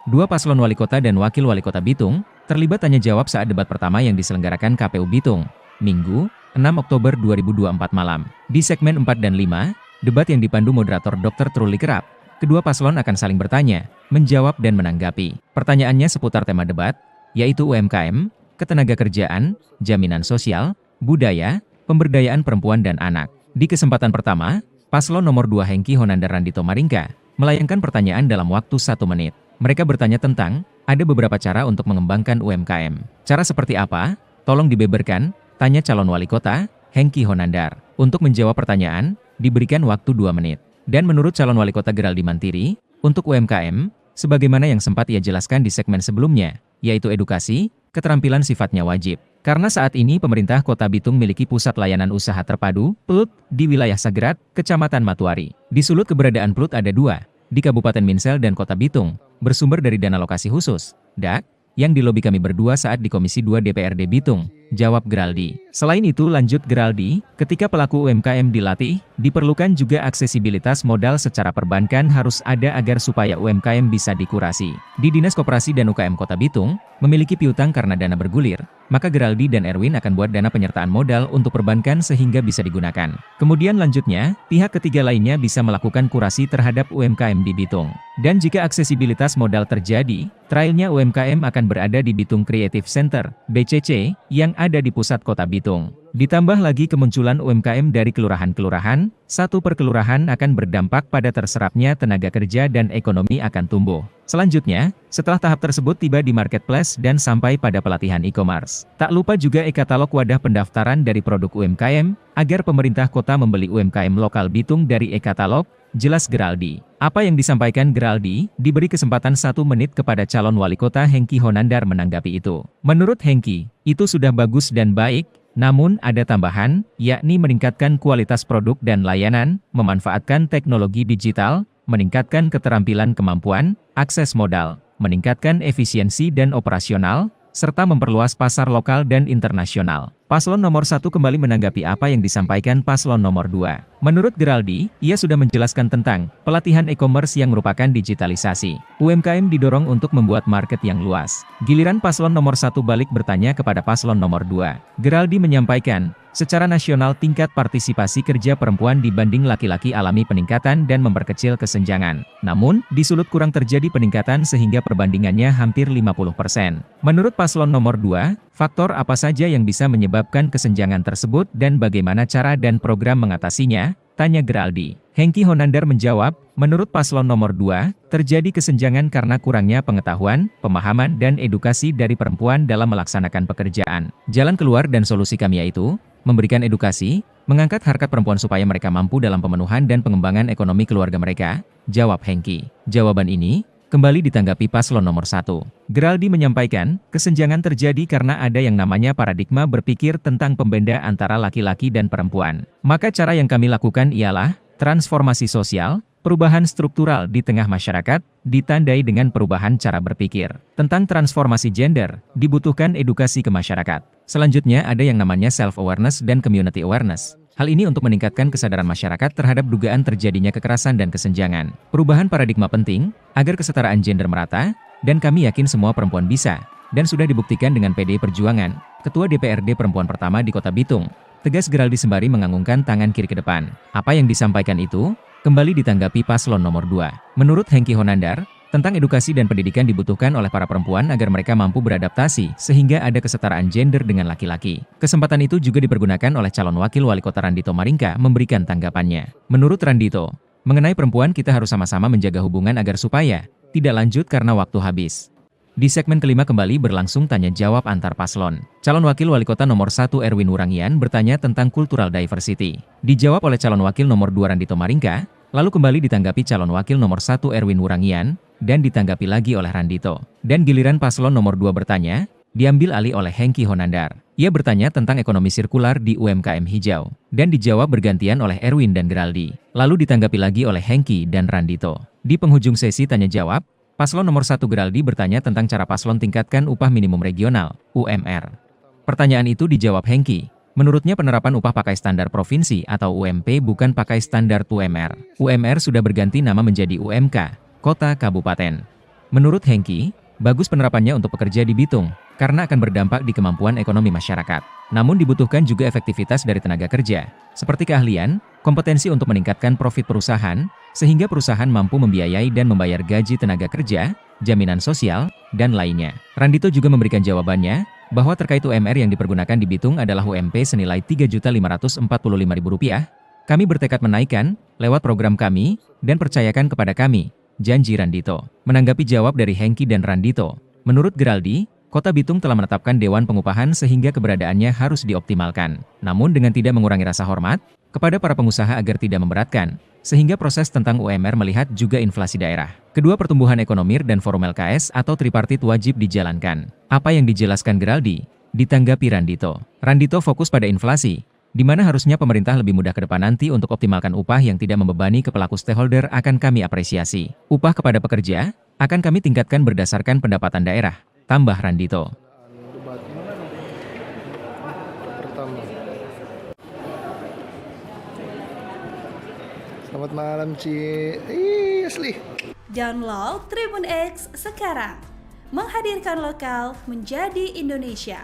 Dua paslon wali kota dan wakil wali kota Bitung terlibat tanya jawab saat debat pertama yang diselenggarakan KPU Bitung, Minggu, 6 Oktober 2024 malam. Di segmen 4 dan 5, debat yang dipandu moderator Dr. Truli Kerap, kedua paslon akan saling bertanya, menjawab dan menanggapi. Pertanyaannya seputar tema debat, yaitu UMKM, ketenagakerjaan, jaminan sosial, budaya, pemberdayaan perempuan dan anak. Di kesempatan pertama, paslon nomor 2 Hengki Honandar Randito Maringka melayangkan pertanyaan dalam waktu 1 menit. Mereka bertanya tentang, ada beberapa cara untuk mengembangkan UMKM. Cara seperti apa? Tolong dibeberkan, tanya calon wali kota, Hengki Honandar. Untuk menjawab pertanyaan, diberikan waktu 2 menit. Dan menurut calon wali kota Geraldi Mantiri, untuk UMKM, sebagaimana yang sempat ia jelaskan di segmen sebelumnya, yaitu edukasi, keterampilan sifatnya wajib. Karena saat ini pemerintah Kota Bitung memiliki pusat layanan usaha terpadu, PLUT, di wilayah Sagrat, Kecamatan Matuari. Di Sulut keberadaan PLUT ada 2, di Kabupaten Minsel dan Kota Bitung, bersumber dari dana alokasi khusus, DAK, yang dilobi kami berdua saat di Komisi 2 DPRD Bitung, jawab Geraldi. Selain itu lanjut Geraldi, ketika pelaku UMKM dilatih, diperlukan juga aksesibilitas modal secara perbankan harus ada agar supaya UMKM bisa dikurasi. Di Dinas Koperasi dan UKM Kota Bitung, memiliki piutang karena dana bergulir, maka Geraldi dan Erwin akan buat dana penyertaan modal untuk perbankan sehingga bisa digunakan. Kemudian lanjutnya, pihak ketiga lainnya bisa melakukan kurasi terhadap UMKM di Bitung. Dan jika aksesibilitas modal terjadi, trialnya UMKM akan berada di Bitung Creative Center, BCC, yang ada di pusat Kota Bitung. Ditambah lagi kemunculan UMKM dari kelurahan-kelurahan, satu per kelurahan akan berdampak pada terserapnya tenaga kerja dan ekonomi akan tumbuh. Selanjutnya, setelah tahap tersebut tiba di marketplace dan sampai pada pelatihan e-commerce. Tak lupa juga e-katalog wadah pendaftaran dari produk UMKM, agar pemerintah kota membeli UMKM lokal Bitung dari e-katalog, jelas Geraldi. Apa yang disampaikan Geraldi, diberi kesempatan 1 menit kepada calon wali kota Hengki Honandar menanggapi itu. Menurut Hengki, itu sudah bagus dan baik, namun ada tambahan, yakni meningkatkan kualitas produk dan layanan, memanfaatkan teknologi digital, meningkatkan keterampilan kemampuan, akses modal, meningkatkan efisiensi dan operasional, serta memperluas pasar lokal dan internasional. Paslon nomor 1 kembali menanggapi apa yang disampaikan paslon nomor 2. Menurut Geraldi, ia sudah menjelaskan tentang pelatihan e-commerce yang merupakan digitalisasi. UMKM didorong untuk membuat market yang luas. Giliran paslon nomor 1 balik bertanya kepada paslon nomor 2. Geraldi menyampaikan, secara nasional tingkat partisipasi kerja perempuan dibanding laki-laki alami peningkatan dan memperkecil kesenjangan. Namun, di Sulut kurang terjadi peningkatan sehingga perbandingannya hampir 50%. Menurut paslon nomor 2, faktor apa saja yang bisa menyebabkan kesenjangan tersebut dan bagaimana cara dan program mengatasinya? Tanya Geraldi. Hengki Honandar menjawab, menurut paslon nomor 2, terjadi kesenjangan karena kurangnya pengetahuan, pemahaman dan edukasi dari perempuan dalam melaksanakan pekerjaan. Jalan keluar dan solusi kami yaitu, memberikan edukasi, mengangkat harkat perempuan supaya mereka mampu dalam pemenuhan dan pengembangan ekonomi keluarga mereka, jawab Hengki. Jawaban ini kembali ditanggapi paslon nomor 1. Geraldi menyampaikan, kesenjangan terjadi karena ada yang namanya paradigma berpikir tentang pembeda antara laki-laki dan perempuan. Maka cara yang kami lakukan ialah, transformasi sosial, perubahan struktural di tengah masyarakat, ditandai dengan perubahan cara berpikir. Tentang transformasi gender, dibutuhkan edukasi ke masyarakat. Selanjutnya ada yang namanya self-awareness dan community awareness. Hal ini untuk meningkatkan kesadaran masyarakat terhadap dugaan terjadinya kekerasan dan kesenjangan. Perubahan paradigma penting, agar kesetaraan gender merata, dan kami yakin semua perempuan bisa, dan sudah dibuktikan dengan PDI Perjuangan, Ketua DPRD Perempuan pertama di Kota Bitung, tegas Geraldi sembari menganggungkan tangan kiri ke depan. Apa yang disampaikan itu, kembali ditanggapi paslon nomor 2. Menurut Hengki Honandar, tentang edukasi dan pendidikan dibutuhkan oleh para perempuan agar mereka mampu beradaptasi sehingga ada kesetaraan gender dengan laki-laki. Kesempatan itu juga dipergunakan oleh calon wakil wali kota Randito Maringka memberikan tanggapannya. Menurut Randito, mengenai perempuan kita harus sama-sama menjaga hubungan agar supaya tidak lanjut karena waktu habis. Di segmen kelima kembali berlangsung tanya jawab antar paslon. Calon wakil wali kota nomor 1 Erwin Wurangian bertanya tentang cultural diversity. Dijawab oleh calon wakil nomor 2 Randito Maringka, lalu kembali ditanggapi calon wakil nomor 1 Erwin Wurangian, dan ditanggapi lagi oleh Randito. Dan giliran paslon nomor 2 bertanya, diambil alih oleh Hengki Honandar. Ia bertanya tentang ekonomi sirkular di UMKM hijau, dan dijawab bergantian oleh Erwin dan Geraldi. Lalu ditanggapi lagi oleh Hengki dan Randito. Di penghujung sesi tanya jawab, paslon nomor 1 Geraldi bertanya tentang cara paslon tingkatkan upah minimum regional, UMR. Pertanyaan itu dijawab Hengki. Menurutnya penerapan upah pakai standar provinsi atau UMP bukan pakai standar UMR. UMR sudah berganti nama menjadi UMK, Kota Kabupaten. Menurut Hengki, bagus penerapannya untuk pekerja di Bitung, karena akan berdampak di kemampuan ekonomi masyarakat. Namun dibutuhkan juga efektivitas dari tenaga kerja, seperti keahlian, kompetensi untuk meningkatkan profit perusahaan, sehingga perusahaan mampu membiayai dan membayar gaji tenaga kerja, jaminan sosial, dan lainnya. Randito juga memberikan jawabannya, bahwa terkait UMR yang dipergunakan di Bitung adalah UMP senilai Rp3.545.000. Kami bertekad menaikkan, lewat program kami, dan percayakan kepada kami, janji Randito. Menanggapi jawab dari Hengki dan Randito, menurut Geraldi, Kota Bitung telah menetapkan Dewan Pengupahan sehingga keberadaannya harus dioptimalkan. Namun dengan tidak mengurangi rasa hormat kepada para pengusaha agar tidak memberatkan, sehingga proses tentang UMR melihat juga inflasi daerah. Kedua pertumbuhan ekonomi dan forum LKS atau tripartit wajib dijalankan. Apa yang dijelaskan Geraldi? Ditanggapi Randito. Randito fokus pada inflasi, di mana harusnya pemerintah lebih mudah ke depan nanti untuk optimalkan upah yang tidak membebani ke pelaku stakeholder akan kami apresiasi. Upah kepada pekerja, akan kami tingkatkan berdasarkan pendapatan daerah. Tambah Randito. Selamat malam, Ci. Asli. Download Tribun X sekarang. Menghadirkan lokal menjadi Indonesia.